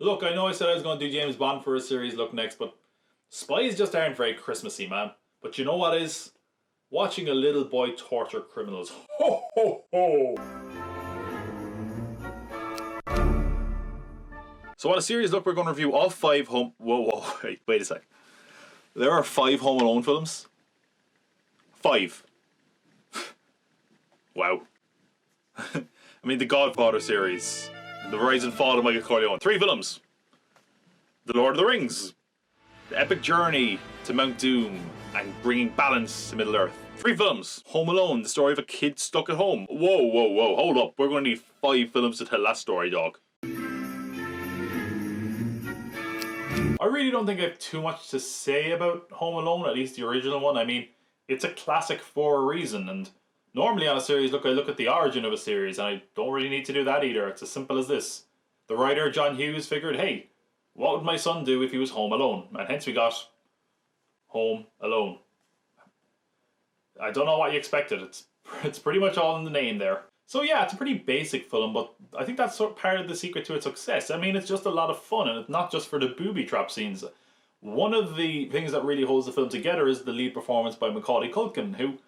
Look, I know I said I was going to do James Bond for a series look next, but spies just aren't very Christmassy, man. But you know what is? Watching a little boy torture criminals. Ho ho ho! So on a series look, we're going to review all 5 home... Whoa, wait a sec. There are 5 Home Alone films. 5. Wow. I mean, the Godfather series. The Rise and Fall of Michael Corleone. 3 films. The Lord of the Rings. The Epic Journey to Mount Doom and bringing balance to Middle Earth. 3 films. Home Alone, the story of a kid stuck at home. Whoa, whoa, whoa, hold up. We're going to need 5 films to tell that story, dog. I really don't think I have too much to say about Home Alone, at least the original one. I mean, it's a classic for a reason, and normally on a series, I look at the origin of a series, and I don't really need to do that either. It's as simple as this. The writer, John Hughes, figured, hey, what would my son do if he was home alone? And hence we got Home Alone. I don't know what you expected. It's pretty much all in the name there. So yeah, it's a pretty basic film, but I think that's sort of part of the secret to its success. I mean, it's just a lot of fun, and it's not just for the booby trap scenes. One of the things that really holds the film together is the lead performance by Macaulay Culkin, who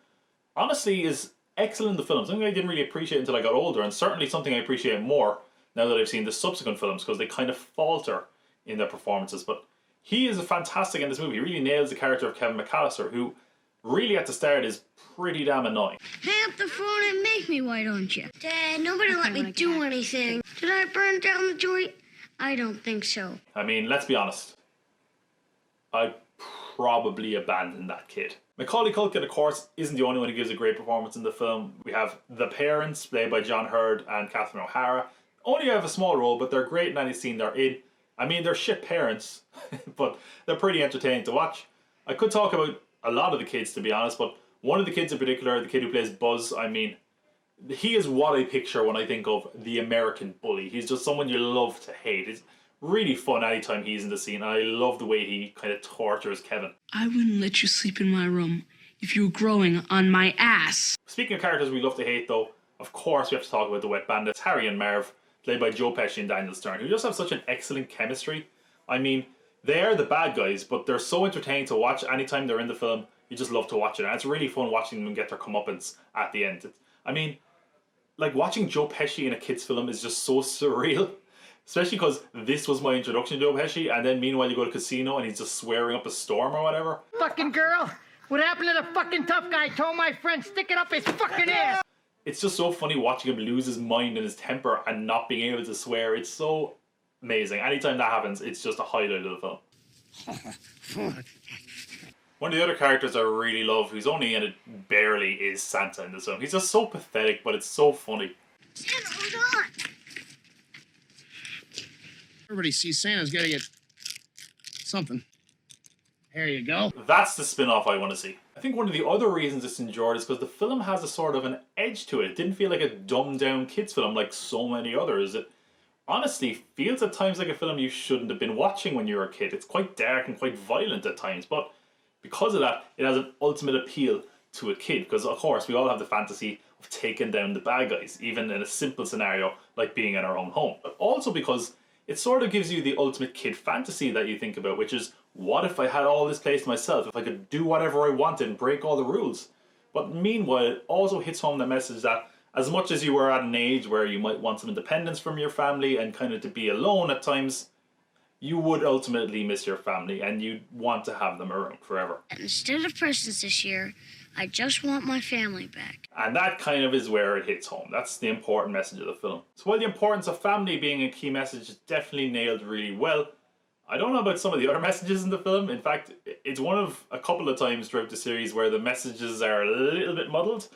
honestly is excellent in the film. Something I didn't really appreciate until I got older, and certainly something I appreciate more now that I've seen the subsequent films, because they kind of falter in their performances. But he is fantastic in this movie. He really nails the character of Kevin McAllister, who really at the start is pretty damn annoying. Hang up the phone and make me, why don't you? Dad, nobody let me do anything. Did I burn down the joint? I don't think so. I mean, let's be honest. I'd probably abandon that kid. Macaulay Culkin, of course, isn't the only one who gives a great performance in the film. We have the parents, played by John Hurd and Catherine O'Hara. Only have a small role, but they're great in any scene they're in. I mean, they're shit parents, but they're pretty entertaining to watch. I could talk about a lot of the kids, to be honest, but one of the kids in particular, the kid who plays Buzz, I mean, he is what I picture when I think of the American bully. He's just someone you love to hate. It's really fun anytime he's in the scene. I love the way he kind of tortures Kevin. I wouldn't let you sleep in my room if you were growing on my ass. Speaking of characters we love to hate, though, of course we have to talk about the Wet Bandits, Harry and Marv, played by Joe Pesci and Daniel Stern, who just have such an excellent chemistry. I mean, they are the bad guys, but they're so entertaining to watch anytime they're in the film. You just love to watch it, and it's really fun watching them get their comeuppance at the end. I mean, like, watching Joe Pesci in a kid's film is just so surreal. Especially because this was my introduction to Joe Pesci, and then meanwhile you go to Casino and he's just swearing up a storm or whatever. Fucking girl! What happened to the fucking tough guy? Told my friend stick it up his fucking ass! It's just so funny watching him lose his mind and his temper and not being able to swear. It's so amazing. Anytime that happens, it's just a highlight of the film. One of the other characters I really love, who's only in it barely, is Santa in this film. He's just so pathetic, but it's so funny. Santa, hold on! Everybody sees Santa's gotta get something. There you go. That's the spin-off I want to see. I think one of the other reasons it's enjoyed is because the film has a sort of an edge to it. It didn't feel like a dumbed-down kids film like so many others. It honestly feels at times like a film you shouldn't have been watching when you were a kid. It's quite dark and quite violent at times, but because of that, it has an ultimate appeal to a kid, because of course we all have the fantasy of taking down the bad guys, even in a simple scenario like being in our own home. But also because it sort of gives you the ultimate kid fantasy that you think about, which is, what if I had all this place to myself, if I could do whatever I wanted and break all the rules? But meanwhile, it also hits home the message that as much as you were at an age where you might want some independence from your family and kind of to be alone at times, you would ultimately miss your family and you'd want to have them around forever. Instead of presents this year, I just want my family back. And that kind of is where it hits home. That's the important message of the film. So while the importance of family being a key message is definitely nailed really well, I don't know about some of the other messages in the film. In fact, it's one of a couple of times throughout the series where the messages are a little bit muddled.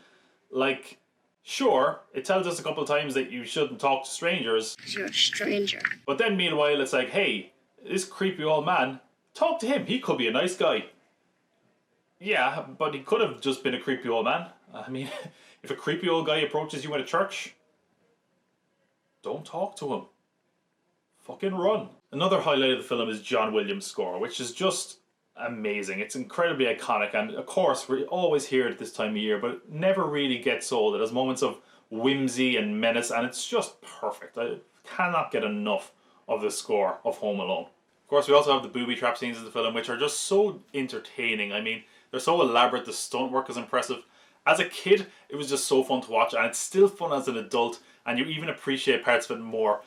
Like, sure, it tells us a couple of times that you shouldn't talk to strangers. 'Cause you're a stranger. But then meanwhile, it's like, hey, this creepy old man, talk to him. He could be a nice guy. Yeah, but he could have just been a creepy old man. I mean, if a creepy old guy approaches you in a church, don't talk to him. Fucking run. Another highlight of the film is John Williams' score, which is just amazing. It's incredibly iconic, and of course we always hear it at this time of year, but it never really gets old. It has moments of whimsy and menace, and it's just perfect. I cannot get enough of the score of Home Alone. Of course, we also have the booby trap scenes in the film, which are just so entertaining. I mean, they're so elaborate, the stunt work is impressive. As a kid, it was just so fun to watch, and it's still fun as an adult, and you even appreciate parts of it more.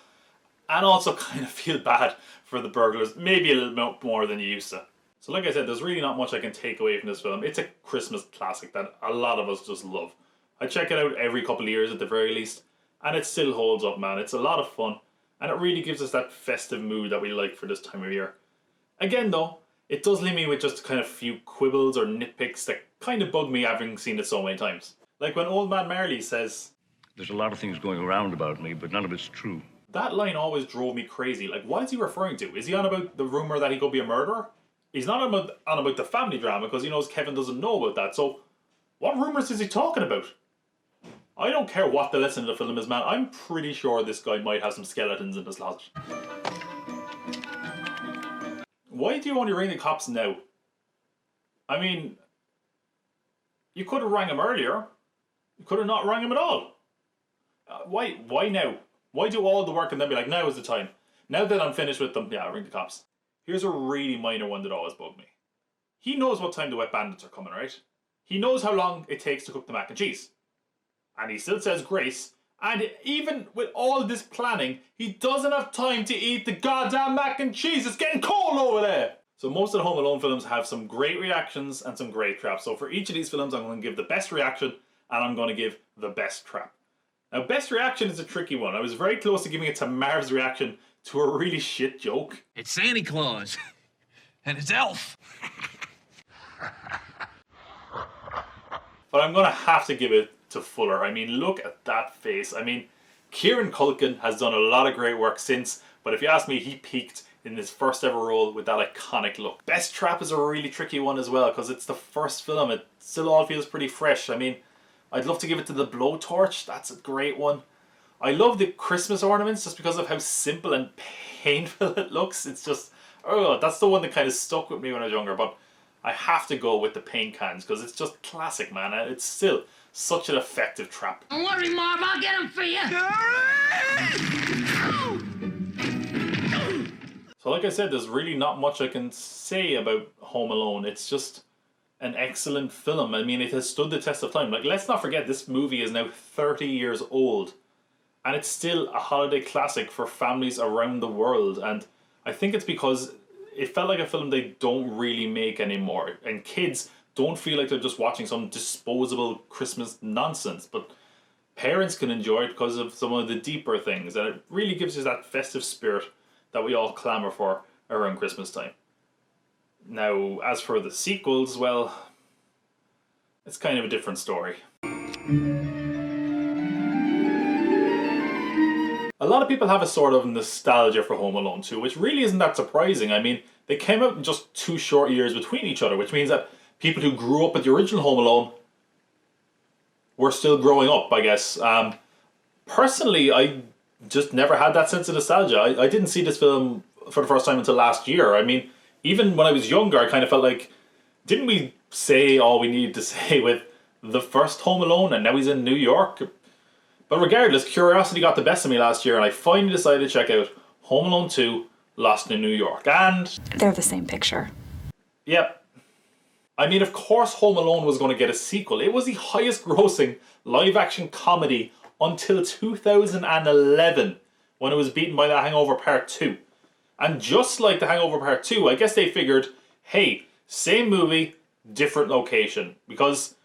And also kind of feel bad for the burglars, maybe a little bit more than you used to. So like I said, there's really not much I can take away from this film. It's a Christmas classic that a lot of us just love. I check it out every couple of years at the very least, and it still holds up, man. It's a lot of fun, and it really gives us that festive mood that we like for this time of year. Again though, it does leave me with just kind of few quibbles or nitpicks that kind of bug me having seen it so many times. Like when Old Man Marley says, "There's a lot of things going around about me, but none of it's true." That line always drove me crazy. Like, what is he referring to? Is he on about the rumour that he could be a murderer? He's not on about the family drama because he knows Kevin doesn't know about that. So, what rumours is he talking about? I don't care what the lesson of the film is, man. I'm pretty sure this guy might have some skeletons in his lodge. Why do you only ring the cops now? I mean, you could have rang him earlier. You could have not rang him at all. Why now? Why do all the work and then be like, now is the time? Now that I'm finished with them, yeah, I'll ring the cops. Here's a really minor one that always bugged me. He knows what time the wet bandits are coming, right? He knows how long it takes to cook the mac and cheese. And he still says grace. And even with all this planning, he doesn't have time to eat the goddamn mac and cheese. It's getting cold over there. So most of the Home Alone films have some great reactions and some great traps. So for each of these films, I'm going to give the best reaction and I'm going to give the best trap. Now, best reaction is a tricky one. I was very close to giving it to Marv's reaction to a really shit joke. It's Santa Claus. And it's Elf. But I'm going to have to give it to Fuller. I mean, look at that face. I mean, Kieran Culkin has done a lot of great work since, but if you ask me, he peaked in his first ever role with that iconic look. Best trap is a really tricky one as well, because it's the first film. It still all feels pretty fresh. I mean, I'd love to give it to the blowtorch. That's a great one. I love the Christmas ornaments just because of how simple and painful it looks. It's just, oh, that's the one that kind of stuck with me when I was younger, but I have to go with the paint cans because it's just classic, man. And it's still such an effective trap. Don't worry, Marv, I'll get him for you. So like I said, there's really not much I can say about Home Alone. It's just an excellent film. I mean, it has stood the test of time. Like, let's not forget, this movie is now 30 years old. And it's still a holiday classic for families around the world. And I think it's because it felt like a film they don't really make anymore. And kids don't feel like they're just watching some disposable Christmas nonsense. But parents can enjoy it because of some of the deeper things. And it really gives you that festive spirit that we all clamour for around Christmas time. Now, as for the sequels, well, it's kind of a different story. A lot of people have a sort of nostalgia for Home Alone 2, which really isn't that surprising. I mean, they came out in just 2 short years between each other, which means that people who grew up with the original Home Alone were still growing up, I guess. Personally, I just never had that sense of nostalgia. I didn't see this film for the first time until last year. I mean, even when I was younger, I kind of felt like, didn't we say all we needed to say with the first Home Alone and now he's in New York? But regardless, curiosity got the best of me last year and I finally decided to check out Home Alone 2, Lost in New York. And they're the same picture. Yep. I mean, of course Home Alone was going to get a sequel. It was the highest grossing live-action comedy until 2011, when it was beaten by The Hangover Part 2. And just like The Hangover Part 2, I guess they figured, hey, same movie, different location. Because,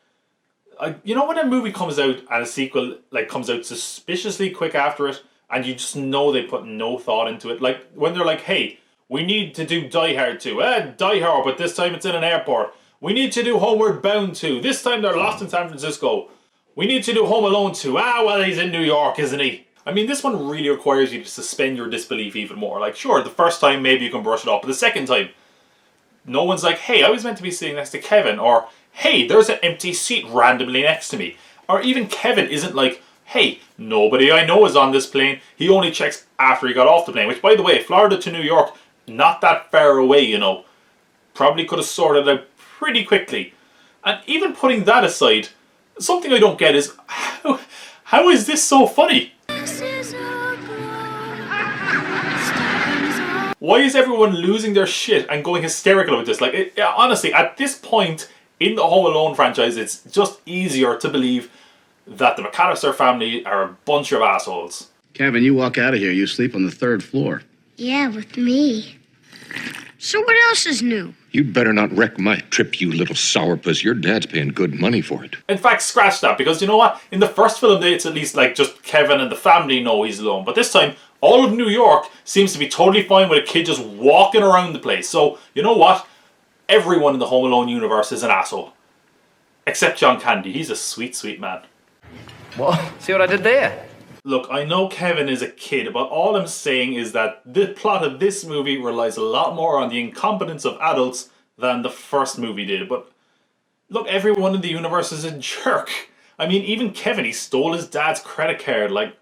you know when a movie comes out and a sequel comes out suspiciously quick after it, and you just know they put no thought into it? Like, when they're like, hey, we need to do Die Hard 2. Die Hard, but this time it's in an airport. We need to do Homeward Bound 2. This time they're lost in San Francisco. We need to do Home Alone 2. Well, he's in New York, isn't he? I mean, this one really requires you to suspend your disbelief even more. Like, sure, the first time maybe you can brush it off, but the second time, no one's like, hey, I was meant to be sitting next to Kevin, or hey, there's an empty seat randomly next to me. Or even Kevin isn't like, hey, nobody I know is on this plane. He only checks after he got off the plane. Which, by the way, Florida to New York, not that far away, you know. Probably could have sorted out pretty quickly. And even putting that aside, something I don't get is, how is this so funny? This is a Why is everyone losing their shit and going hysterical with this? Like, honestly, at this point in the Home Alone franchise, it's just easier to believe that the McAllister family are a bunch of assholes. Kevin, you walk out of here, you sleep on the 3rd floor. Yeah, with me. So what else is new? You'd better not wreck my trip, you little sourpuss. Your dad's paying good money for it. In fact, scratch that, because you know what? In the first film, it's at least like just Kevin and the family know he's alone. But this time, all of New York seems to be totally fine with a kid just walking around the place. So, you know what? Everyone in the Home Alone universe is an asshole. Except John Candy. He's a sweet, sweet man. What? See what I did there? Look, I know Kevin is a kid, but all I'm saying is that the plot of this movie relies a lot more on the incompetence of adults than the first movie did. But look, everyone in the universe is a jerk. I mean, even Kevin, he stole his dad's credit card. Like,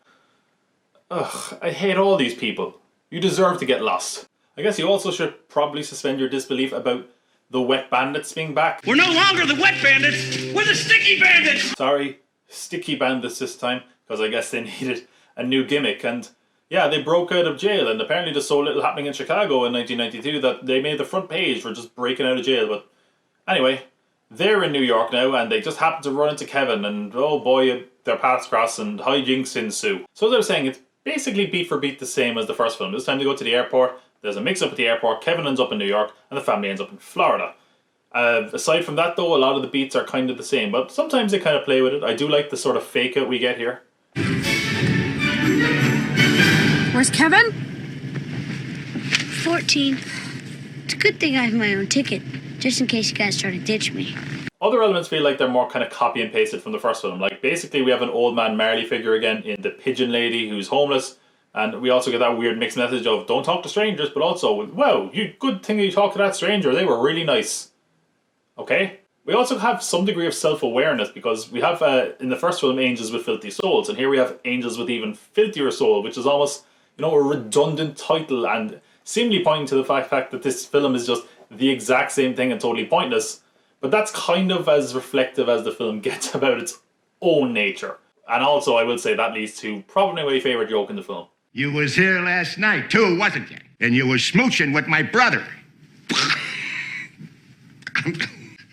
ugh, I hate all these people. You deserve to get lost. I guess you also should probably suspend your disbelief about the Wet Bandits being back. We're no longer the Wet Bandits. We're the Sticky Bandits. Sorry, Sticky Bandits this time. Because I guess they needed a new gimmick. And yeah, they broke out of jail. And apparently there's so little happening in Chicago in 1992 that they made the front page for just breaking out of jail. But anyway, they're in New York now and they just happen to run into Kevin. And oh boy, their paths cross and hijinks ensue. So as I was saying, it's basically beat for beat the same as the first film. This time they go to the airport. There's a mix-up at the airport. Kevin ends up in New York and the family ends up in Florida. Aside from that though, a lot of the beats are kind of the same. But sometimes they kind of play with it. I do like the sort of fake out we get here. Where's Kevin? 14. It's a good thing I have my own ticket, just in case you guys try to ditch me. Other elements feel like they're more kind of copy and pasted from the first film. Like basically we have an old man Marley figure again in the pigeon lady who's homeless. And we also get that weird mixed message of don't talk to strangers, but also, wow, good thing you talked to that stranger. They were really nice. Okay? We also have some degree of self-awareness because we have, in the first film, Angels with Filthy Souls. And here we have Angels with Even Filthier Soul, which is almost, you know, a redundant title and seemingly pointing to the fact that this film is just the exact same thing and totally pointless. But that's kind of as reflective as the film gets about its own nature. And also, I will say that leads to probably my favourite joke in the film. You was here last night, too, wasn't you? And you was smooching with my brother.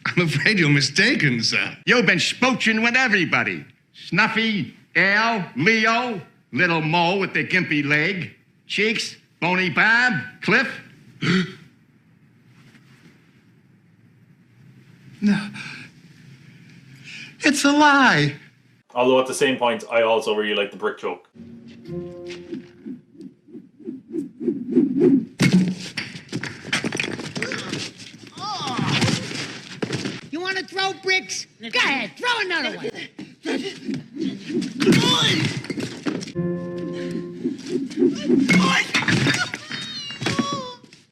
I'm afraid you're mistaken, sir. You've been smooching with everybody. Snuffy, Al, Leo, Little Mo with the gimpy leg, Cheeks, Boney Bob, Cliff. No. It's a lie. Although at the same point, I also really like the brick joke. You want to throw bricks? Go ahead, throw another one.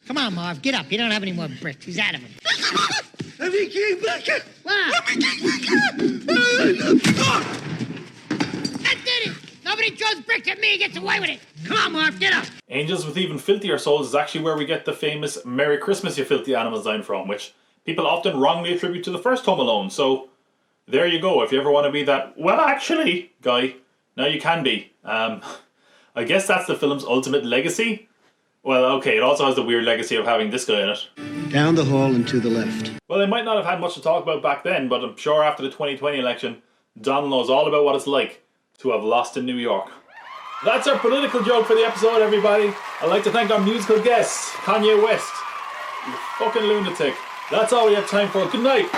Come on, Marv, get up. You don't have any more bricks. He's out of them. Let me get back. Wow. Let me get back. That did it. Nobody throws bricks at me and gets away with it. Come on, Marv, get up. Angels with Even Filthier Souls is actually where we get the famous Merry Christmas, You Filthy Animals line from, which people often wrongly attribute to the first Home Alone. So there you go. If you ever want to be that, well, actually, guy, now you can be. I guess that's the film's ultimate legacy. Well, okay, it also has the weird legacy of having this guy in it. Down the hall and to the left. Well, they might not have had much to talk about back then, but I'm sure after the 2020 election, Donald knows all about what it's like to have lost in New York. That's our political joke for the episode, everybody. I'd like to thank our musical guests, Kanye West. You fucking lunatic. That's all we have time for. Good night.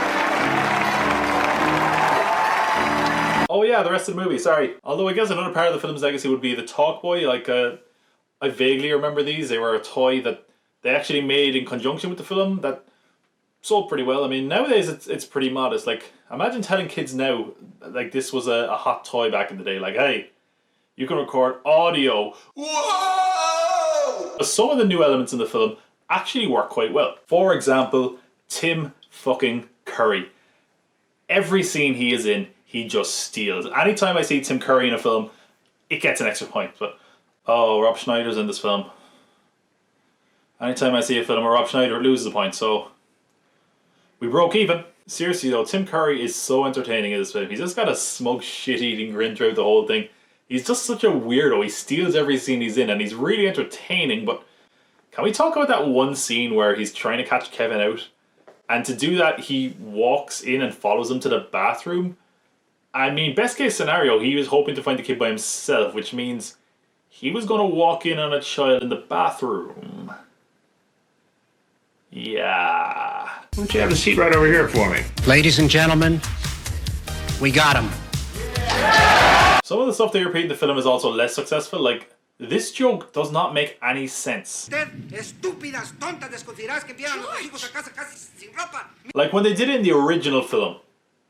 Oh yeah, the rest of the movie, sorry. Although I guess another part of the film's legacy would be the Talk Boy. Like, I vaguely remember these. They were a toy that they actually made in conjunction with the film that sold pretty well. I mean, nowadays it's pretty modest. Like, imagine telling kids now, like, this was a hot toy back in the day. Like, hey, you can record audio. Whoa! Some of the new elements in the film actually work quite well. For example, Tim fucking Curry. Every scene he is in, he just steals. Anytime I see Tim Curry in a film, it gets an extra point. But, oh, Rob Schneider's in this film. Anytime I see a film where Rob Schneider, it loses a point, so we broke even. Seriously though, Tim Curry is so entertaining in this film. He's just got a smug, shit-eating grin throughout the whole thing. He's just such a weirdo. He steals every scene he's in, and he's really entertaining, but Can we talk about that one scene where he's trying to catch Kevin out? And to do that, he walks in and follows him to the bathroom. I mean, best case scenario, he was hoping to find the kid by himself, which means he was going to walk in on a child in the bathroom. Yeah. Why don't you have a seat right over here for me? Ladies and gentlemen, we got him. Some of the stuff they repeat in the film is also less successful. Like, this joke does not make any sense. Like, when they did it in the original film,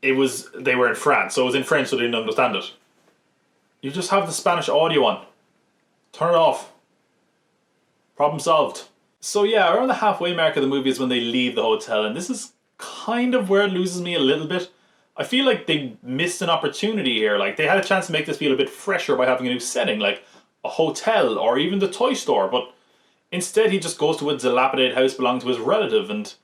they were in France, so it was in French, so they didn't understand it. You just have the Spanish audio on. Turn it off. Problem solved. So yeah, around the halfway mark of the movie is when they leave the hotel, and this is kind of where it loses me a little bit. I feel like they missed an opportunity here. Like, they had a chance to make this feel a bit fresher by having a new setting, like a hotel or even the toy store, but instead he just goes to a dilapidated house belonging to his relative, and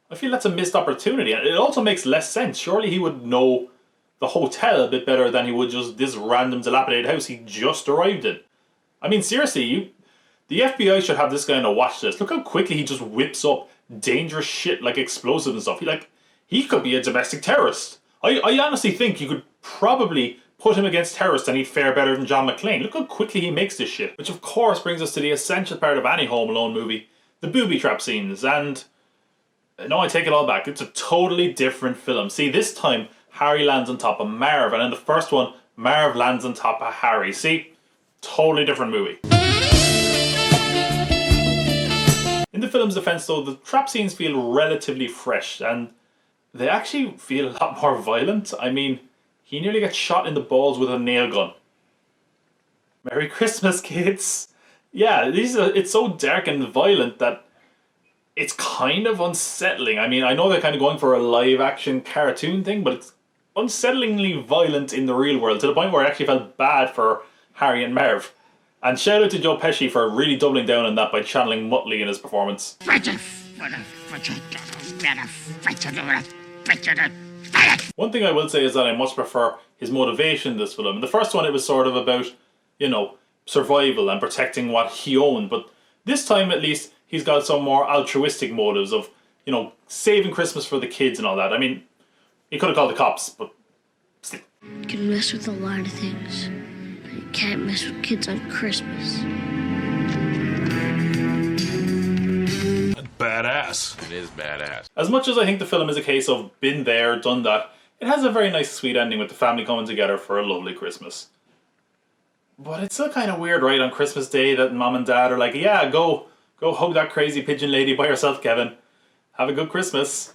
I feel that's a missed opportunity. And it also makes less sense. Surely he would know the hotel a bit better than he would just this random dilapidated house he just arrived in. I mean, seriously, the FBI should have this guy on a watch list. Look how quickly he just whips up dangerous shit like explosives and stuff. He could be a domestic terrorist. I honestly think you could probably put him against terrorists and he'd fare better than John McClane. Look how quickly he makes this shit. Which of course brings us to the essential part of any Home Alone movie, the booby trap scenes. And no, I take it all back. It's a totally different film. See, this time Harry lands on top of Marv, and in the first one, Marv lands on top of Harry. See? Totally different movie. In the film's defense though, the trap scenes feel relatively fresh, and they actually feel a lot more violent. I mean, he nearly gets shot in the balls with a nail gun. Merry Christmas, kids! Yeah, it's so dark and violent that it's kind of unsettling. I mean, I know they're kind of going for a live-action cartoon thing, but it's unsettlingly violent in the real world, to the point where I actually felt bad for Harry and Marv. And shout out to Joe Pesci for really doubling down on that by channeling Muttley in his performance. One thing I will say is that I much prefer his motivation in this film. In the first one it was sort of about, survival and protecting what he owned, but this time at least he's got some more altruistic motives of, saving Christmas for the kids and all that. I mean, he could have called the cops, but still. You can mess with a lot of things, but you can't mess with kids on Christmas. Badass. It is badass. As much as I think the film is a case of been there, done that, it has a very nice sweet ending with the family coming together for a lovely Christmas. But it's still kind of weird, right, on Christmas Day that mom and dad are like, yeah, go hug that crazy pigeon lady by yourself, Kevin. Have a good Christmas.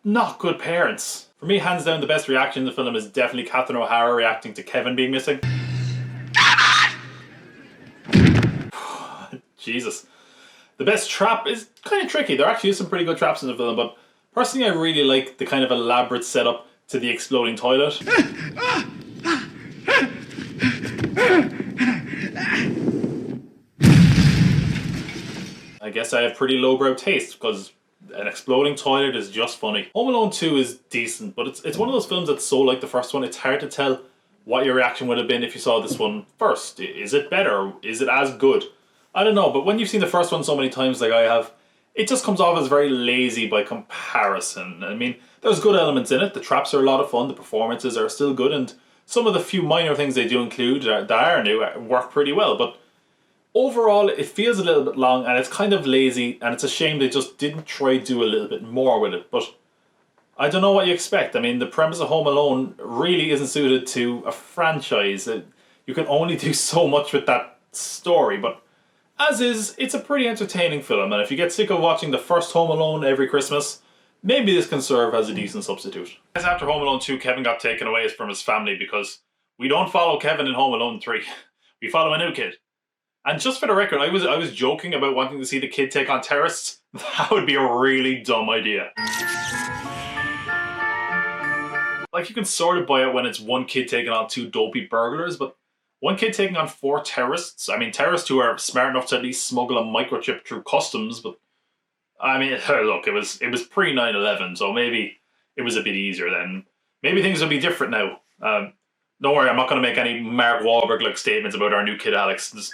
Not good parents. For me, hands down, the best reaction in the film is definitely Catherine O'Hara reacting to Kevin being missing. Jesus. The best trap is kind of tricky. There actually is some pretty good traps in the film, but personally I really like the kind of elaborate setup to the exploding toilet. I guess I have pretty lowbrow taste, because an exploding toilet is just funny. Home Alone 2 is decent, but it's one of those films that's so like the first one, it's hard to tell what your reaction would have been if you saw this one first. Is it better? Is it as good? I don't know, but when you've seen the first one so many times like I have, it just comes off as very lazy by comparison. I mean, there's good elements in it. The traps are a lot of fun, the performances are still good, and some of the few minor things they do include that are new work pretty well, but overall it feels a little bit long and it's kind of lazy, and it's a shame they just didn't try to do a little bit more with it. But I don't know what you expect. I mean, the premise of Home Alone really isn't suited to a franchise. You can only do so much with that story, but as is, it's a pretty entertaining film, and if you get sick of watching the first Home Alone every Christmas, maybe this can serve as a decent substitute. As after Home Alone 2, Kevin got taken away from his family because we don't follow Kevin in Home Alone 3. We follow a new kid. And just for the record, I was joking about wanting to see the kid take on terrorists. That would be a really dumb idea. Like, you can sort of buy it when it's one kid taking on two dopey burglars, but one kid taking on 4 terrorists? I mean, terrorists who are smart enough to at least smuggle a microchip through customs, but I mean, look, it was pre 9/11, so maybe it was a bit easier then. Maybe things will be different now. Don't worry, I'm not going to make any Mark Wahlberg-like statements about our new kid Alex. Just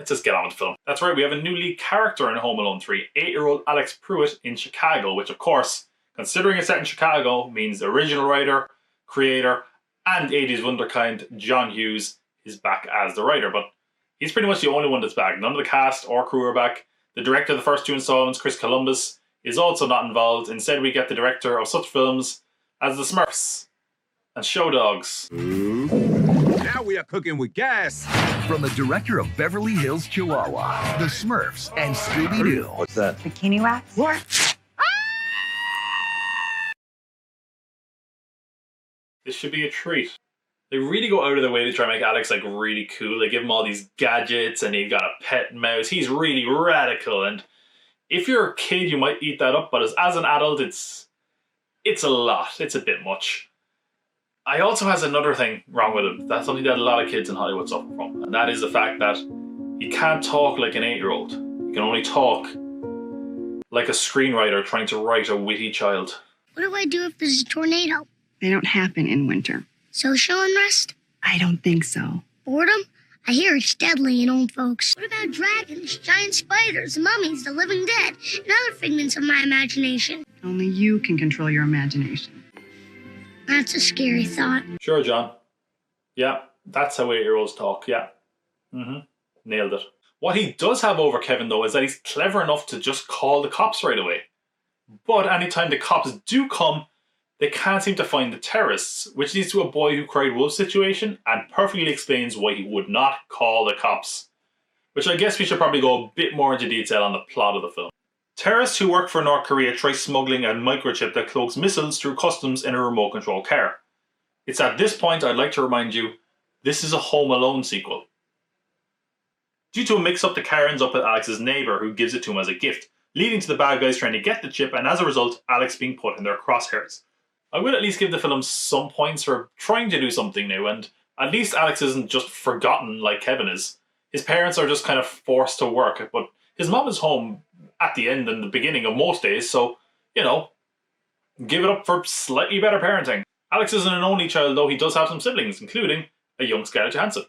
let's just get on with the film. That's right, we have a new lead character in Home Alone 3, 8-year-old Alex Pruitt in Chicago, which of course, considering it's set in Chicago, means the original writer, creator, and 80s wunderkind John Hughes is back as the writer, but he's pretty much the only one that's back. None of the cast or crew are back. The director of the first two installments, Chris Columbus, is also not involved. Instead, we get the director of such films as The Smurfs and Show Dogs. Now we are cooking with gas. From the director of Beverly Hills Chihuahua, The Smurfs, and Scooby-Doo. What's that? Bikini wax? What? This should be a treat. They really go out of their way to try and make Alex like really cool. They give him all these gadgets and he's got a pet mouse. He's really radical, and if you're a kid you might eat that up, but as an adult it's a lot. It's a bit much. I also has another thing wrong with him. That's something that a lot of kids in Hollywood suffer from, and that is the fact that he can't talk like an 8-year-old. He can only talk like a screenwriter trying to write a witty child. What do I do if there's a tornado? They don't happen in winter. Social unrest? I don't think so. Boredom? I hear it's deadly in old folks. What about dragons, giant spiders, mummies, the living dead, and other figments of my imagination? Only you can control your imagination. That's a scary thought. Sure, John. Yeah, that's how 8-year-olds talk, yeah. Nailed it. What he does have over Kevin, though, is that he's clever enough to just call the cops right away. But anytime the cops do come, they can't seem to find the terrorists, which leads to a boy who cried wolf situation and perfectly explains why he would not call the cops. Which I guess we should probably go a bit more into detail on the plot of the film. Terrorists who work for North Korea try smuggling a microchip that cloaks missiles through customs in a remote control car. It's at this point I'd like to remind you, this is a Home Alone sequel. Due to a mix-up, the car ends up with Alex's neighbour who gives it to him as a gift, leading to the bad guys trying to get the chip, and as a result, Alex being put in their crosshairs. I would at least give the film some points for trying to do something new, and at least Alex isn't just forgotten like Kevin is. His parents are just kind of forced to work, but his mom is home at the end and the beginning of most days, so, you know, give it up for slightly better parenting. Alex isn't an only child, though he does have some siblings, including a young Scarlett Johansson.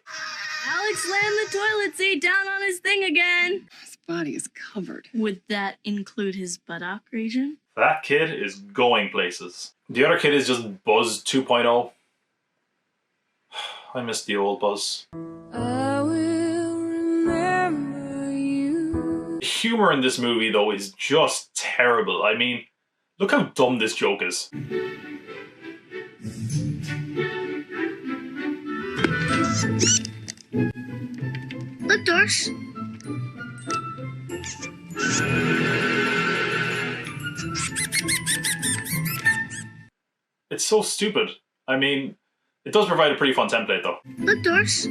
Alex slammed the toilet seat down on his thing again. His body is covered. Would that include his buttock region? That kid is going places. The other kid is just Buzz 2.0. I miss the old Buzz. I will remember you. The humor in this movie, though, is just terrible. I mean, look how dumb this joke is. Look, Doris. It's so stupid. I mean, it does provide a pretty fun template, though. Look, Doris.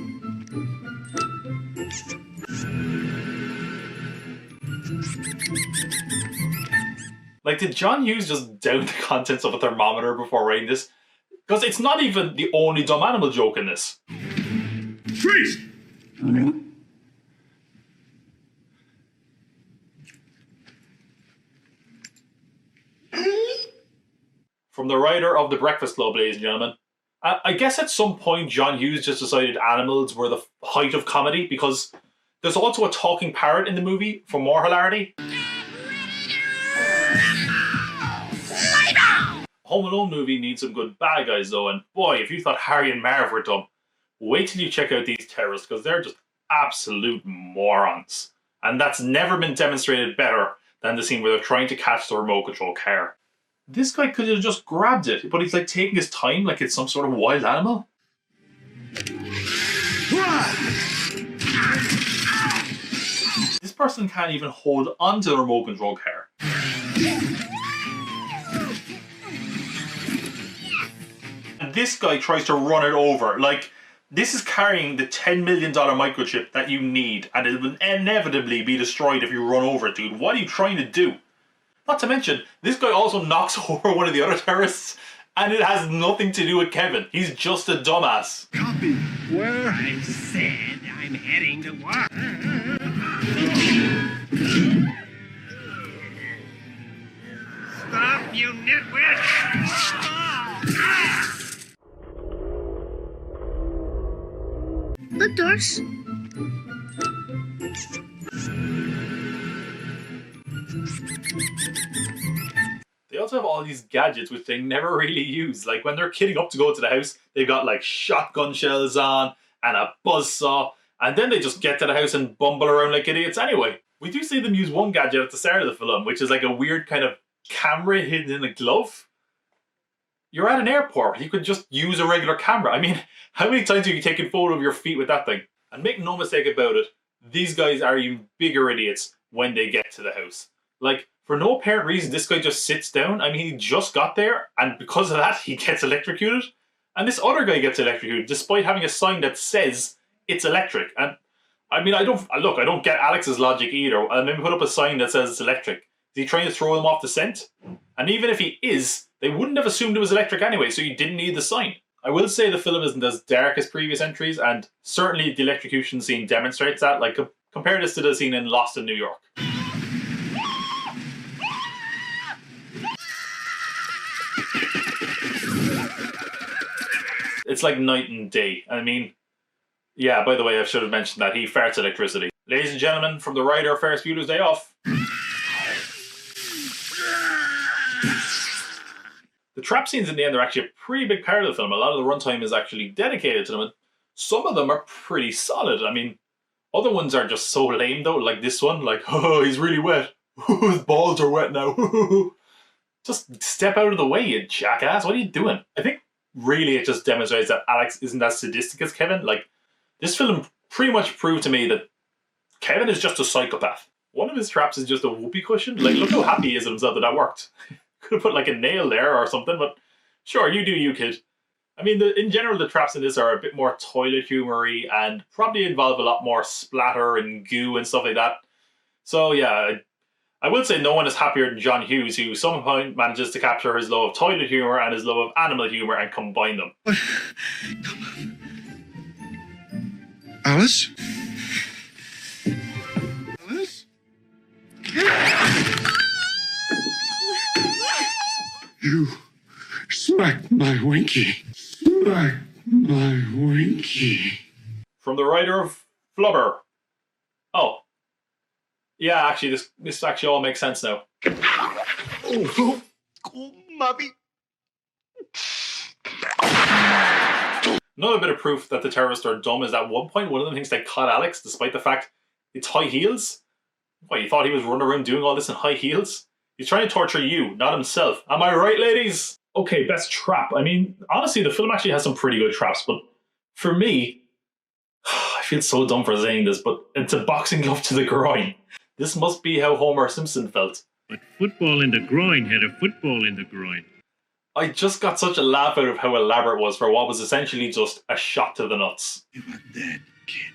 Like, did John Hughes just down the contents of a thermometer before writing this? Because it's not even the only dumb animal joke in this. Freeze! From the writer of The Breakfast Club, ladies and gentlemen. I guess at some point John Hughes just decided animals were the height of comedy, because there's also a talking parrot in the movie for more hilarity. Home Alone movie needs some good bad guys, though, and boy, if you thought Harry and Marv were dumb, wait till you check out these terrorists, because they're just absolute morons. And that's never been demonstrated better than the scene where they're trying to catch the remote control car. This guy could have just grabbed it, but he's like taking his time like it's some sort of wild animal. This person can't even hold onto the remote control car. And this guy tries to run it over. Like, this is carrying the $10 million microchip that you need, and it will inevitably be destroyed if you run over it, dude. What are you trying to do? Not to mention, this guy also knocks over one of the other terrorists, and it has nothing to do with Kevin. He's just a dumbass. Copy. Where I said I'm heading to work. Stop, you nitwit! Look, Doris. also have all these gadgets which they never really use. Like when they're kitting up to go to the house, they've got like shotgun shells on and a buzzsaw, and then they just get to the house and bumble around like idiots anyway. We do see them use one gadget at the start of the film, which is like a weird kind of camera hidden in a glove. You're at an airport, you could just use a regular camera. I mean, how many times have you taken a photo of your feet with that thing? And make no mistake about it, these guys are even bigger idiots when they get to the house. Like, for no apparent reason, this guy just sits down. I mean, he just got there, and because of that, he gets electrocuted. And this other guy gets electrocuted, despite having a sign that says it's electric. And I mean, I don't get Alex's logic either. And then put up a sign that says it's electric. Is he trying to throw him off the scent? And even if he is, they wouldn't have assumed it was electric anyway, so you didn't need the sign. I will say the film isn't as dark as previous entries, and certainly the electrocution scene demonstrates that. Like, compare this to the scene in Lost in New York. It's like night and day. I mean, yeah, by the way, I should have mentioned that he farts electricity. Ladies and gentlemen, from the writer of Ferris Bueller's Day Off. The trap scenes in the end are actually a pretty big part of the film. A lot of the runtime is actually dedicated to them, and some of them are pretty solid. I mean, other ones are just so lame though, like this one, like, oh, he's really wet. His balls are wet now. Just step out of the way, you jackass. What are you doing? I think really it just demonstrates that Alex isn't as sadistic as Kevin. Like, this film pretty much proved to me that Kevin is just a psychopath. One of his traps is just a whoopee cushion. Like, look how happy he is at himself that worked. Could have put like a nail there or something, but sure, you do you, kid. I mean, in general, the traps in this are a bit more toilet humour-y and probably involve a lot more splatter and goo and stuff like that. So yeah, I will say no one is happier than John Hughes, who somehow manages to capture his love of toilet humour and his love of animal humour and combine them. Alice? You smacked my winky. Smacked my winky. From the writer of Flubber. Oh. Yeah, actually, this actually all makes sense now. Oh, mommy. Another bit of proof that the terrorists are dumb is that at one point, one of them thinks they caught Alex, despite the fact it's high heels. What, you thought he was running around doing all this in high heels? He's trying to torture you, not himself. Am I right, ladies? Okay, best trap. I mean, honestly, the film actually has some pretty good traps, but for me, I feel so dumb for saying this, but it's a boxing glove to the groin. This must be how Homer Simpson felt. But football in the groin had a football in the groin. I just got such a laugh out of how elaborate it was for what was essentially just a shot to the nuts. You are dead, kid.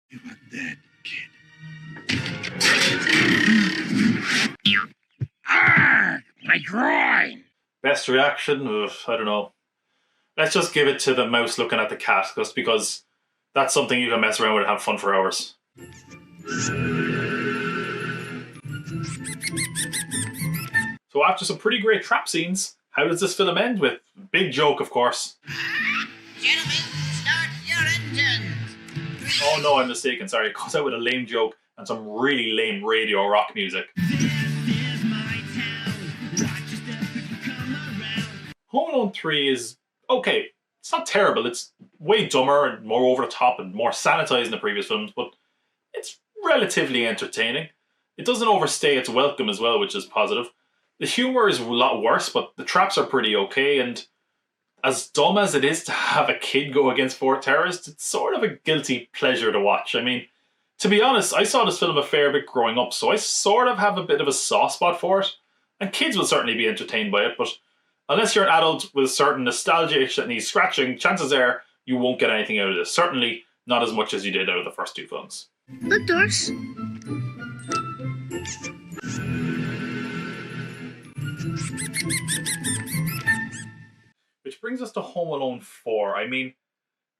You are dead, kid. My groin! Best reaction? Ugh, I don't know. Let's just give it to the mouse looking at the cat, just because that's something you can mess around with and have fun for hours. So after some pretty great trap scenes, how does this film end with? Big joke, of course. Gentlemen, start your engines! Oh no, I'm mistaken, sorry. It goes out with a lame joke and some really lame radio rock music. Home Alone 3 is okay. It's not terrible. It's way dumber and more over the top and more sanitized than the previous films, but it's relatively entertaining. It doesn't overstay its welcome as well, which is positive. The humor is a lot worse, but the traps are pretty okay, and as dumb as it is to have a kid go against four terrorists, it's sort of a guilty pleasure to watch. I mean, to be honest, I saw this film a fair bit growing up, so I sort of have a bit of a soft spot for it, and kids will certainly be entertained by it, but unless you're an adult with a certain nostalgia itch that needs scratching, chances are you won't get anything out of this. Certainly not as much as you did out of the first two films. Look, Doris. Which brings us to Home Alone 4. I mean,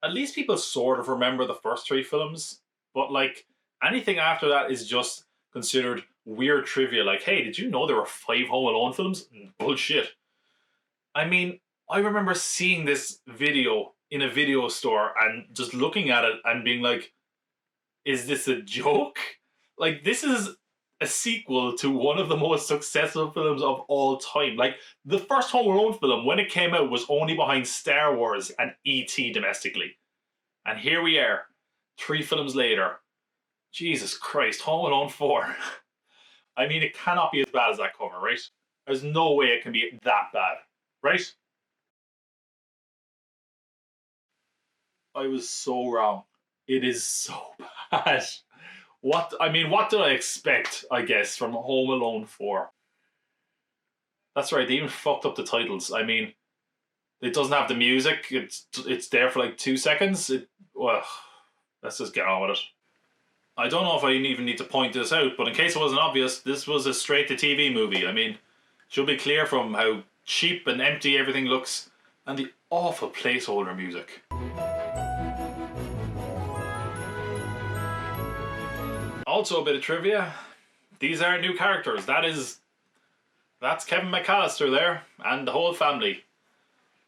at least people sort of remember the first three films, but like anything after that is just considered weird trivia. Like, hey, did you know there were 5 Home Alone films? Bullshit. I mean, I remember seeing this video in a video store and just looking at it and being like, is this a joke? Like, this is a sequel to one of the most successful films of all time. Like, the first Home Alone film, when it came out, was only behind Star Wars and E.T. domestically. And here we are, 3 films later. Jesus Christ, Home Alone 4. I mean, it cannot be as bad as that cover, right? There's no way it can be that bad, right? I was so wrong. It is so bad. What did I expect, I guess, from Home Alone 4? That's right, they even fucked up the titles. I mean, it doesn't have the music. It's there for like 2 seconds. Let's just get on with it. I don't know if I even need to point this out, but in case it wasn't obvious, this was a straight-to-TV movie. I mean, it should be clear from how cheap and empty everything looks, and the awful placeholder music. Also, a bit of trivia. These aren't new characters. That's Kevin McAllister there, and the whole family.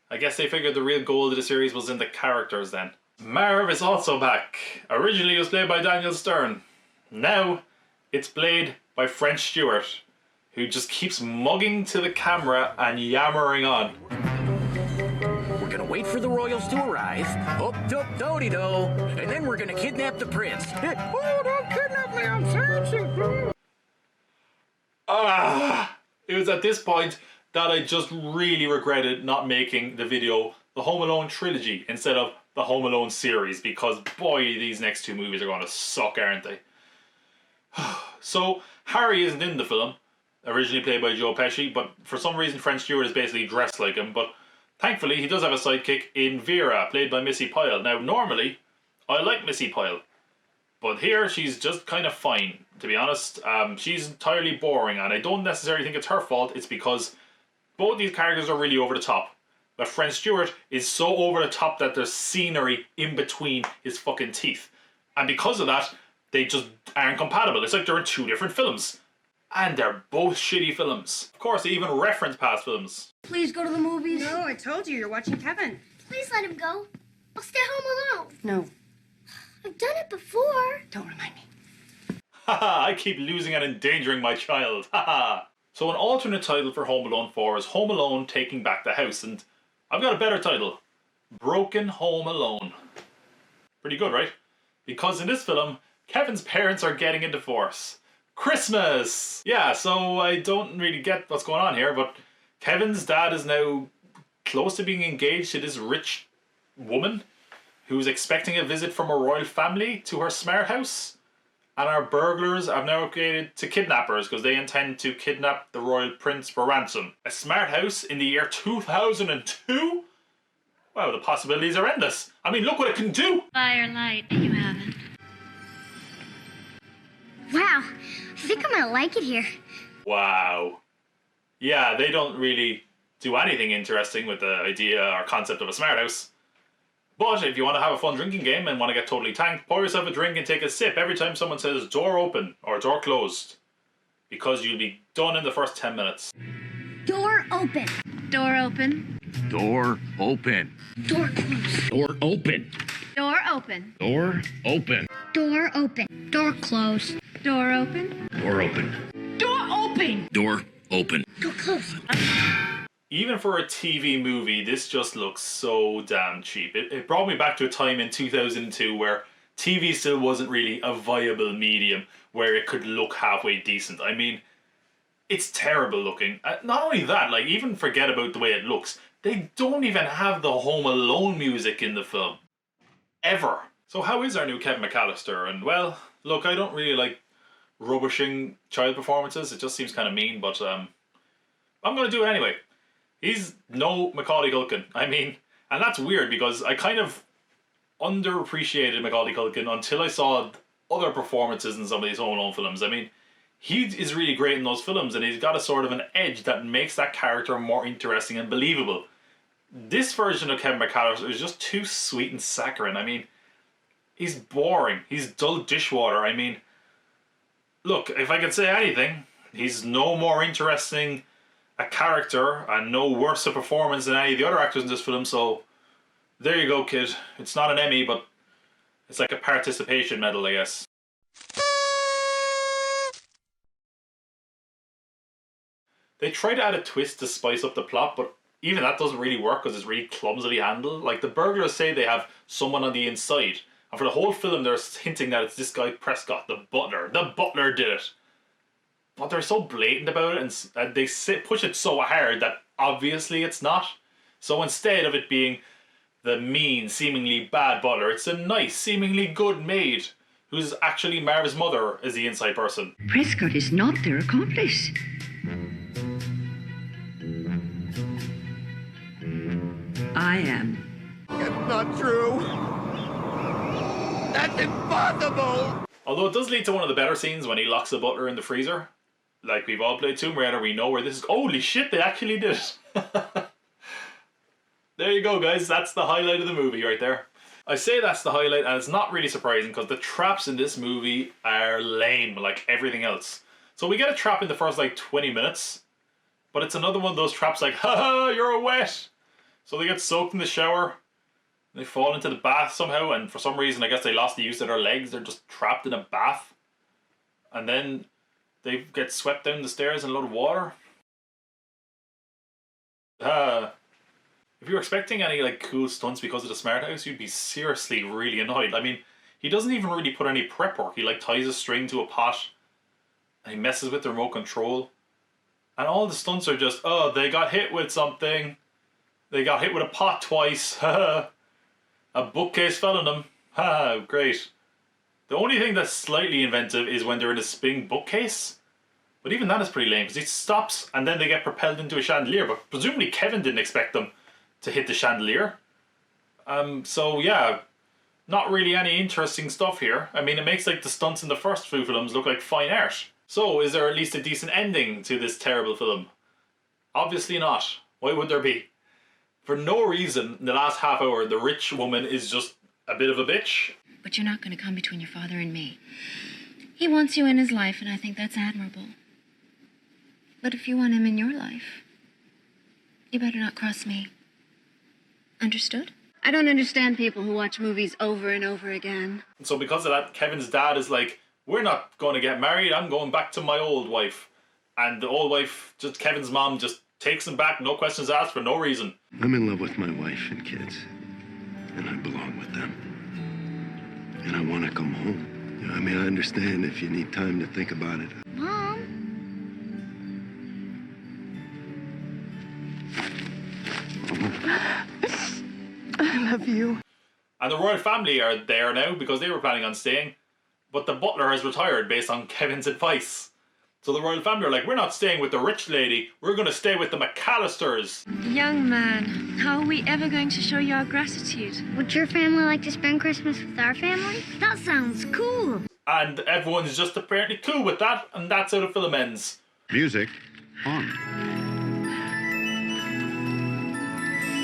I guess they figured the real gold of the series was in the characters then. Marv is also back. Originally it was played by Daniel Stern. Now it's played by French Stewart, who just keeps mugging to the camera and yammering on. We're gonna wait for the royals to arrive. Do-do-do-do. And then we're gonna kidnap the prince. Oh, don't kidnap me, I'm sorry. It was at this point that I just really regretted not making the video the Home Alone trilogy instead of the Home Alone series, because boy, these next 2 movies are going to suck, aren't they? So, Harry isn't in the film, originally played by Joe Pesci, but for some reason French Stewart is basically dressed like him, but thankfully he does have a sidekick in Vera, played by Missy Pyle. Now, normally, I like Missy Pyle, but here she's just kind of fine, to be honest. She's entirely boring, and I don't necessarily think it's her fault. It's because both these characters are really over the top. But French Stewart is so over the top that there's scenery in between his fucking teeth. And because of that, they just aren't compatible. It's like they're in 2 different films. And they're both shitty films. Of course, they even reference past films. Please go to the movies. No, I told you, you're watching Kevin. Please let him go. I'll stay home alone. No. I've done it before. Don't remind me. Haha, I keep losing and endangering my child. Haha. So an alternate title for Home Alone 4 is Home Alone Taking Back the House, and I've got a better title. Broken Home Alone. Pretty good, right? Because in this film, Kevin's parents are getting a divorce. Christmas! Yeah, so I don't really get what's going on here, but Kevin's dad is now close to being engaged to this rich woman who's expecting a visit from a royal family to her smart house. And our burglars have now upgraded to kidnappers because they intend to kidnap the royal prince for ransom. A smart house in the year 2002? Wow, the possibilities are endless. I mean, look what it can do! Fire light, you haven't. Wow, I think I'm gonna like it here. Wow. Yeah, they don't really do anything interesting with the idea or concept of a smart house. But if you want to have a fun drinking game and want to get totally tanked, pour yourself a drink and take a sip every time someone says door open or door closed. Because you'll be done in the first 10 minutes. Door open. Door open. Door open. Door closed. Door open. Door open. Door open. Door open. Door closed. Door open. Door open. Door open. Door open. Door closed. Even for a TV movie, this just looks so damn cheap. It brought me back to a time in 2002 where TV still wasn't really a viable medium where it could look halfway decent. I mean, it's terrible looking. Not only that, like, even forget about the way it looks. They don't even have the Home Alone music in the film. Ever. So how is our new Kevin McAllister? And well, look, I don't really like rubbishing child performances. It just seems kind of mean, but I'm going to do it anyway. He's no Macaulay Culkin. I mean, and that's weird because I kind of underappreciated Macaulay Culkin until I saw other performances in some of these Home Alone films. I mean, he is really great in those films and he's got a sort of an edge that makes that character more interesting and believable. This version of Kevin McAllister is just too sweet and saccharine. I mean, he's boring. He's dull dishwater. I mean, look, if I could say anything, he's no more interesting a character and no worse a performance than any of the other actors in this film, so There you go, kid. It's not an Emmy, but it's like a participation medal, I guess. They try to add a twist to spice up the plot, but even that doesn't really work because it's really clumsily handled. Like, the burglars say they have someone on the inside, and for the whole film they're hinting that it's this guy Prescott, the butler. The butler did it. But they're so blatant about it, and they push it so hard that obviously it's not. So instead of it being the mean, seemingly bad butler, it's a nice, seemingly good maid who's actually Marv's mother as the inside person. Prescott is not their accomplice. I am. It's not true. That's impossible. Although it does lead to one of the better scenes when he locks the butler in the freezer. Like, we've all played Tomb Raider, we know where this is. Holy shit, they actually did it. There you go, guys. That's the highlight of the movie right there. I say that's the highlight, and it's not really surprising because the traps in this movie are lame like everything else. So we get a trap in the first like 20 minutes, but it's another one of those traps like, haha, you're wet. So they get soaked in the shower, they fall into the bath somehow, and for some reason I guess they lost the use of their legs, they're just trapped in a bath. And then they get swept down the stairs in a load of water. If you were expecting any like cool stunts because of the smart house, you'd be seriously really annoyed. I mean, he doesn't even really put any prep work. He like ties a string to a pot and he messes with the remote control. And all the stunts are just, oh, they got hit with something. They got hit with a pot twice. A bookcase fell on them. Ha, great. The only thing that's slightly inventive is when they're in a spinning bookcase. But even that is pretty lame because he stops and then they get propelled into a chandelier. But presumably Kevin didn't expect them to hit the chandelier. So yeah, not really any interesting stuff here. I mean, it makes like the stunts in the first few films look like fine art. So is there at least a decent ending to this terrible film? Obviously not. Why would there be? For no reason, in the last half hour, the rich woman is just a bit of a bitch. But you're not going to come between your father and me. He wants you in his life, and I think that's admirable. But if you want him in your life, you better not cross me. Understood? I don't understand people who watch movies over and over again. And so because of that, Kevin's dad is like, we're not going to get married, I'm going back to my old wife. And the old wife, just Kevin's mom, just takes him back, no questions asked, for no reason. I'm in love with my wife and kids, and I belong with them. And I want to come home. You know, I mean, I understand if you need time to think about it. Mom? I love you. And the royal family are there now because they were planning on staying, but the butler has retired based on Kevin's advice. So the royal family are like, we're not staying with the rich lady, we're going to stay with the McAllisters. Young man, how are we ever going to show you our gratitude? Would your family like to spend Christmas with our family? That sounds cool. And everyone's just apparently cool with that, and that's how the film ends. Music on.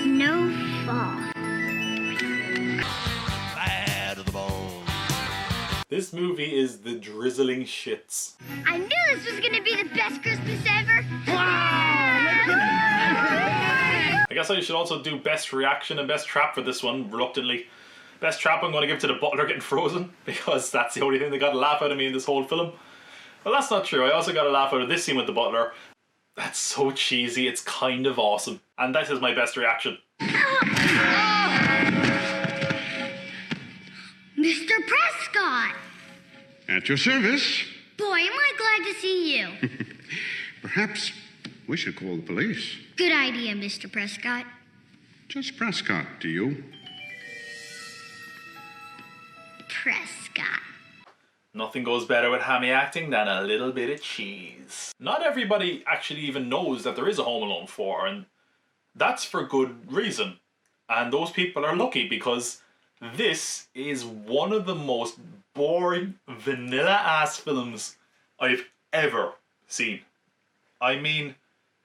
Snowfall. Bad to the bone. This movie is the drizzling shits. I knew this was gonna be the best Christmas ever. I guess I should also do best reaction and best trap for this one, reluctantly. Best trap I'm going to give to the butler getting frozen, because that's the only thing that got a laugh out of me in this whole film. Well, that's not true. I also got a laugh out of this scene with the butler. That's so cheesy, it's kind of awesome. And that is my best reaction. Mr. Prescott! At your service. Boy, am I glad to see you. Perhaps we should call the police. Good idea, Mr. Prescott. Just Prescott to you. Prescott. Nothing goes better with hammy acting than a little bit of cheese. Not everybody actually even knows that there is a Home Alone 4, and that's for good reason. And those people are lucky because this is one of the most boring, vanilla-ass films I've ever seen. I mean,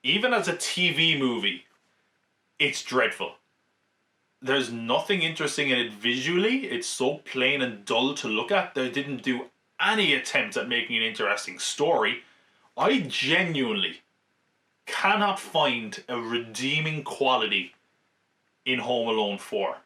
even as a TV movie, it's dreadful. There's nothing interesting in it visually. It's so plain and dull to look at. They didn't do any attempt at making an interesting story. I genuinely cannot find a redeeming quality in Home Alone 4.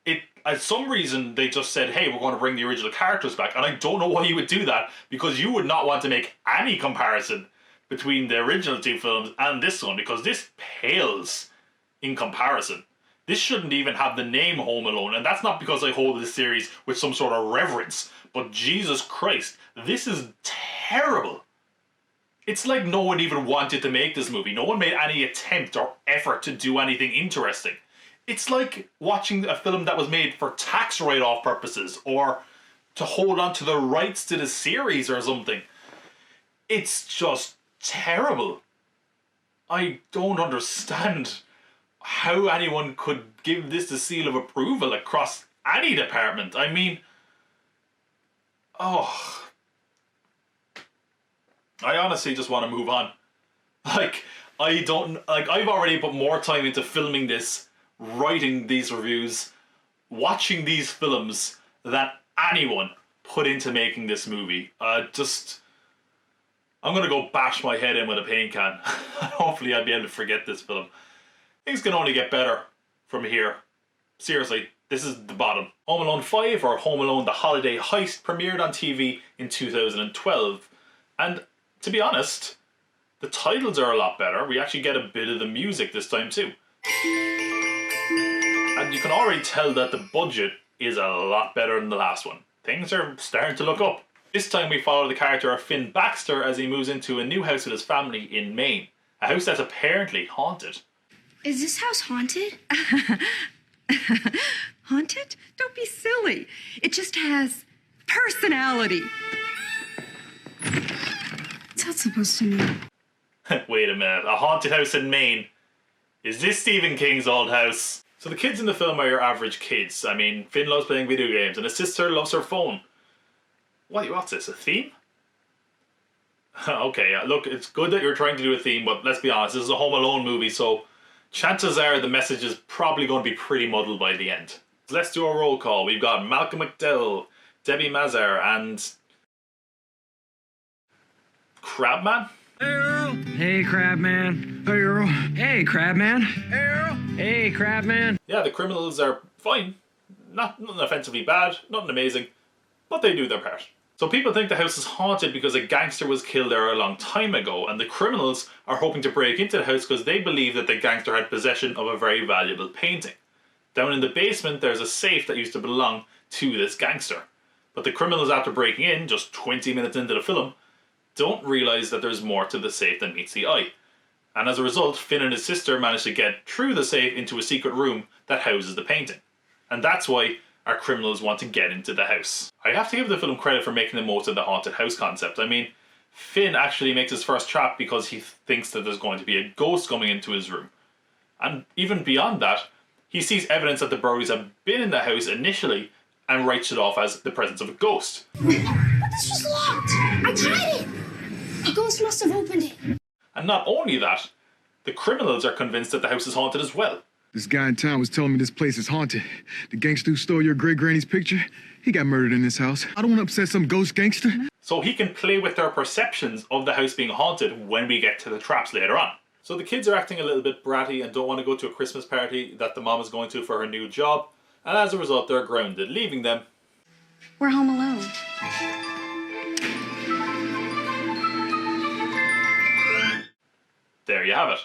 For some reason, they just said, hey, we're going to bring the original characters back. And I don't know why you would do that, because you would not want to make any comparison between the original two films and this one, because this pales in comparison. This shouldn't even have the name Home Alone, and that's not because I hold this series with some sort of reverence, but Jesus Christ, this is terrible. It's like no one even wanted to make this movie. No one made any attempt or effort to do anything interesting. It's like watching a film that was made for tax write-off purposes or to hold on to the rights to the series or something. It's just terrible. I don't understand how anyone could give this the seal of approval across any department. I mean, I honestly just want to move on. I've already put more time into filming this, writing these reviews, watching these films than anyone put into making this movie. I'm gonna go bash my head in with a paint can. Hopefully I'll be able to forget this film. Things can only get better from here. Seriously, this is the bottom. Home Alone 5, or Home Alone The Holiday Heist, premiered on TV in 2012. And to be honest, the titles are a lot better. We actually get a bit of the music this time too. And you can already tell that the budget is a lot better than the last one. Things are starting to look up. This time we follow the character of Finn Baxter as he moves into a new house with his family in Maine. A house that's apparently haunted. Is this house haunted? Haunted? Don't be silly. It just has personality. What's that supposed to mean? Wait a minute, a haunted house in Maine? Is this Stephen King's old house? So the kids in the film are your average kids. I mean, Finn loves playing video games and his sister loves her phone. What's this, a theme? Okay, look, it's good that you're trying to do a theme, but let's be honest, this is a Home Alone movie, so chances are the message is probably going to be pretty muddled by the end. So let's do a roll call. We've got Malcolm McDowell, Debbie Mazar, and Crabman? Hey, Earl. Hey, Crabman. Hey, Earl. Hey, Crabman. Hey, Earl. Hey, Crabman. Yeah, the criminals are fine. Nothing offensively bad, nothing amazing, but they do their part. So people think the house is haunted because a gangster was killed there a long time ago, and the criminals are hoping to break into the house because they believe that the gangster had possession of a very valuable painting. Down in the basement there's a safe that used to belong to this gangster. But the criminals, after breaking in, just 20 minutes into the film, don't realise that there's more to the safe than meets the eye. And as a result, Finn and his sister manage to get through the safe into a secret room that houses the painting. And that's why our criminals want to get into the house. I have to give the film credit for making the most of the haunted house concept. I mean, Finn actually makes his first trap because he thinks that there's going to be a ghost coming into his room. And even beyond that, he sees evidence that the burglaries have been in the house initially and writes it off as the presence of a ghost. But this was locked. I tried it. The ghost must have opened it. And not only that, the criminals are convinced that the house is haunted as well. This guy in town was telling me this place is haunted. The gangster who stole your great-granny's picture, he got murdered in this house. I don't want to upset some ghost gangster. So he can play with their perceptions of the house being haunted when we get to the traps later on. So the kids are acting a little bit bratty and don't want to go to a Christmas party that the mom is going to for her new job, and as a result they're grounded, leaving them. We're home alone. There you have it.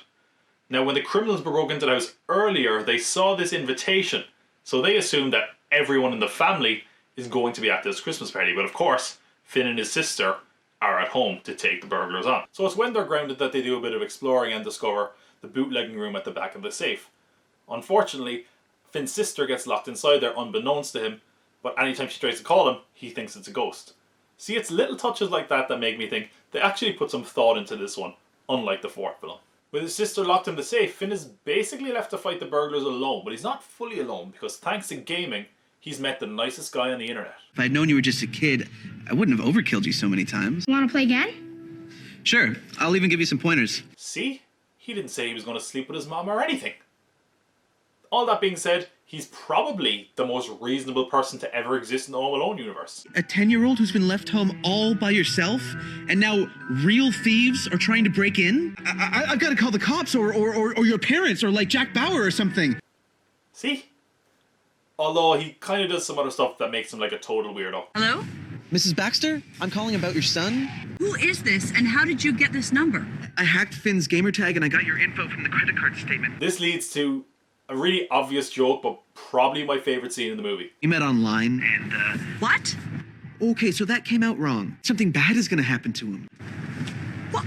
Now, when the criminals broke into the house earlier, they saw this invitation, so they assumed that everyone in the family is going to be at this Christmas party. But of course, Finn and his sister are at home to take the burglars on. So it's when they're grounded that they do a bit of exploring and discover the bootlegging room at the back of the safe. Unfortunately, Finn's sister gets locked inside there unbeknownst to him, but anytime she tries to call him, he thinks it's a ghost. See, it's little touches like that that make me think they actually put some thought into this one, unlike the fourth film. With his sister locked in the safe, Finn is basically left to fight the burglars alone, but he's not fully alone because thanks to gaming, he's met the nicest guy on the internet. If I'd known you were just a kid, I wouldn't have overkilled you so many times. Want to play again? Sure, I'll even give you some pointers. See? He didn't say he was going to sleep with his mom or anything. All that being said, he's probably the most reasonable person to ever exist in the Home Alone universe. A 10-year-old who's been left home all by yourself, and now real thieves are trying to break in? I've got to call the cops or your parents or like Jack Bauer or something. See? Although he kind of does some other stuff that makes him like a total weirdo. Hello? Mrs. Baxter, I'm calling about your son. Who is this and how did you get this number? I hacked Finn's gamer tag and I got your info from the credit card statement. This leads to a really obvious joke, but probably my favorite scene in the movie. We met online and, What? Okay, so that came out wrong. Something bad is gonna happen to him. What?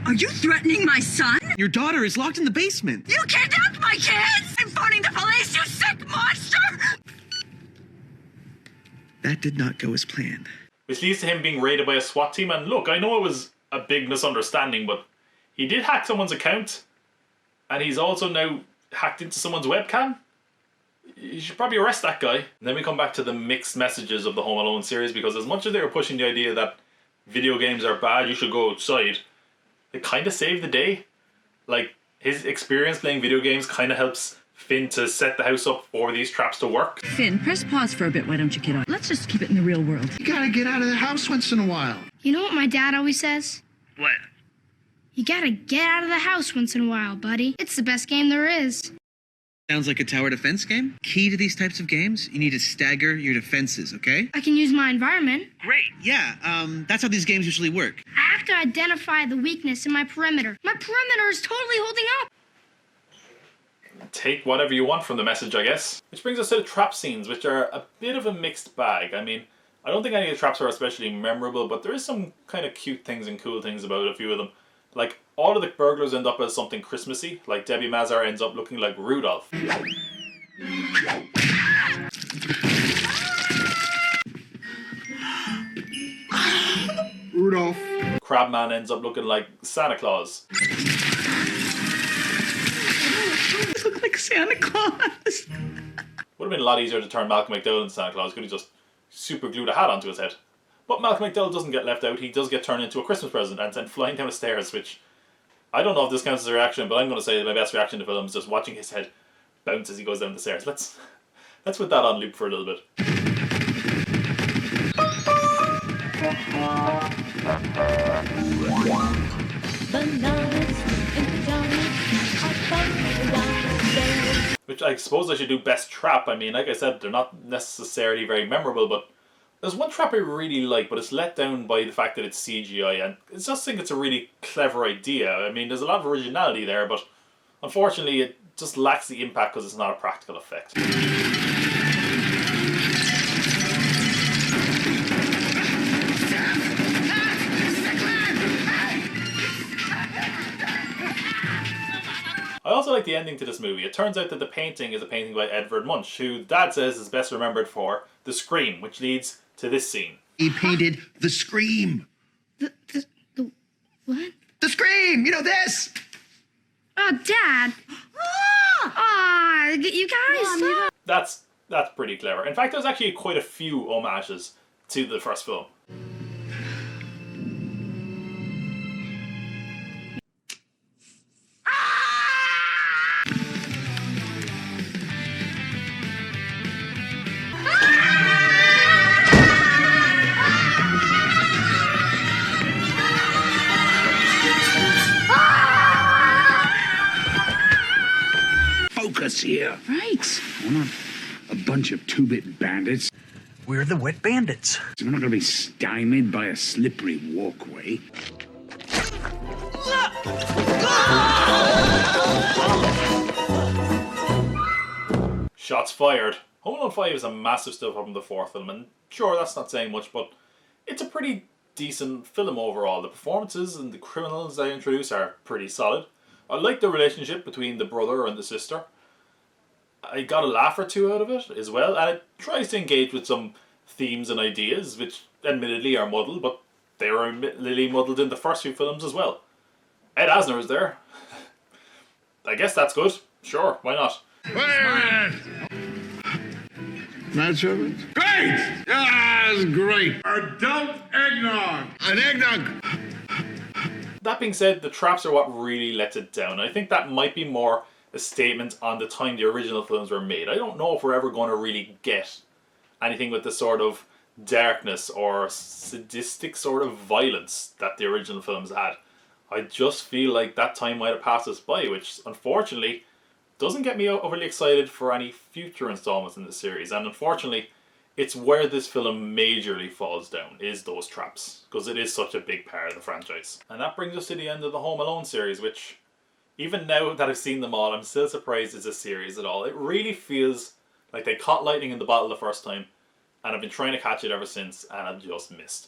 Are you threatening my son? Your daughter is locked in the basement. You kidnapped my kids! I'm phoning the police, you sick monster! That did not go as planned. Which leads to him being raided by a SWAT team. And look, I know it was a big misunderstanding, but he did hack someone's account. And he's also now hacked into someone's webcam. You should probably arrest that guy. And then we come back to the mixed messages of the Home Alone series, because as much as they were pushing the idea that video games are bad, you should go outside, it kind of saved the day. Like, his experience playing video games kind of helps Finn to set the house up for these traps to work. Finn, press pause for a bit, why don't you, kiddo? Let's just keep it in the real world. You gotta get out of the house once in a while. You know what my dad always says? What? You gotta get out of the house once in a while, buddy. It's the best game there is. Sounds like a tower defense game. Key to these types of games, you need to stagger your defenses, okay? I can use my environment. Great. Yeah, that's how these games usually work. I have to identify the weakness in my perimeter. My perimeter is totally holding up. Take whatever you want from the message, I guess. Which brings us to the trap scenes, which are a bit of a mixed bag. I mean, I don't think any of the traps are especially memorable, but there is some kind of cute things and cool things about a few of them. Like, all of the burglars end up as something Christmassy. Like, Debbie Mazar ends up looking like Rudolph. Rudolph. Crabman ends up looking like Santa Claus. Look like Santa Claus. Would have been a lot easier to turn Malcolm McDowell into Santa Claus. Could have just super glued a hat onto his head. But Malcolm McDowell doesn't get left out. He does get turned into a Christmas present and sent flying down the stairs, which I don't know if this counts as a reaction, but I'm going to say that my best reaction to the film is just watching his head bounce as he goes down the stairs. Let's put that on loop for a little bit. Which I suppose I should do best trap. I mean, like I said, they're not necessarily very memorable, but there's one trap I really like, but it's let down by the fact that it's CGI, and I just think it's a really clever idea. I mean, there's a lot of originality there, but unfortunately it just lacks the impact because it's not a practical effect. I also like the ending to this movie. It turns out that the painting is a painting by Edvard Munch, who Dad says is best remembered for The Scream, which leads to this scene. He painted The Scream. The what? The Scream! You know this! Oh, Dad! You guys! That's pretty clever. In fact, there's actually quite a few homages to the first film. Focus here. Right. We're not a bunch of two-bit bandits. We're the wet bandits. So we're not going to be stymied by a slippery walkway. Shots fired. Home Alone 5 is a massive step up from the fourth film, and sure, that's not saying much, but it's a pretty decent film overall. The performances and the criminals they introduce are pretty solid. I like the relationship between the brother and the sister. I got a laugh or two out of it as well, and it tries to engage with some themes and ideas, which admittedly are muddled, but they were admittedly muddled in the first few films as well. Ed Asner is there. I guess that's good. Sure, why not? Not sure. Great! That's great. Adult eggnog. An eggnog. That being said, the traps are what really lets it down. I think that might be more a statement on the time the original films were made. I don't know if we're ever going to really get anything with the sort of darkness or sadistic sort of violence that the original films had. I just feel like that time might have passed us by, which unfortunately doesn't get me overly excited for any future installments in the series, and unfortunately it's where this film majorly falls down, is those traps, because it is such a big part of the franchise. And that brings us to the end of the Home Alone series, which, even now that I've seen them all, I'm still surprised it's a series at all. It really feels like they caught lightning in the bottle the first time, and I've been trying to catch it ever since, and I've just missed.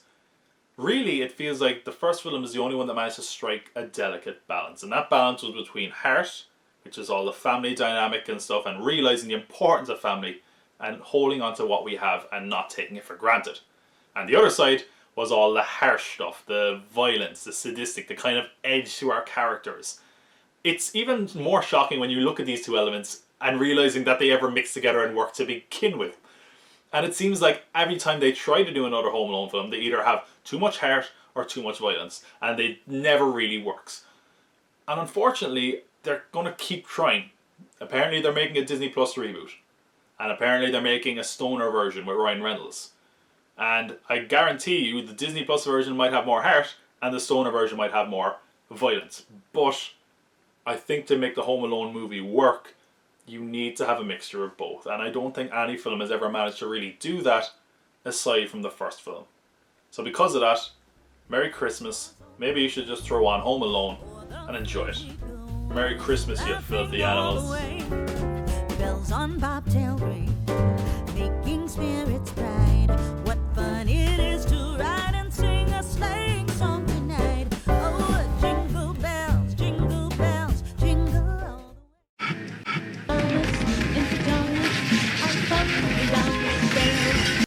Really, it feels like the first film is the only one that managed to strike a delicate balance, and that balance was between heart, which is all the family dynamic and stuff, and realising the importance of family, and holding on to what we have and not taking it for granted. And the other side was all the harsh stuff, the violence, the sadistic, the kind of edge to our characters. It's even more shocking when you look at these two elements and realising that they ever mix together and work to begin with. And it seems like every time they try to do another Home Alone film, they either have too much heart or too much violence, and it never really works. And unfortunately, they're going to keep trying. Apparently they're making a Disney Plus reboot. And apparently they're making a stoner version with Ryan Reynolds. And I guarantee you the Disney Plus version might have more heart and the stoner version might have more violence. But I think to make the Home Alone movie work, you need to have a mixture of both. And I don't think any film has ever managed to really do that aside from the first film. So because of that, Merry Christmas. Maybe you should just throw on Home Alone and enjoy it. Merry Christmas, you filthy animals. Bells on bobtail ring, making spirits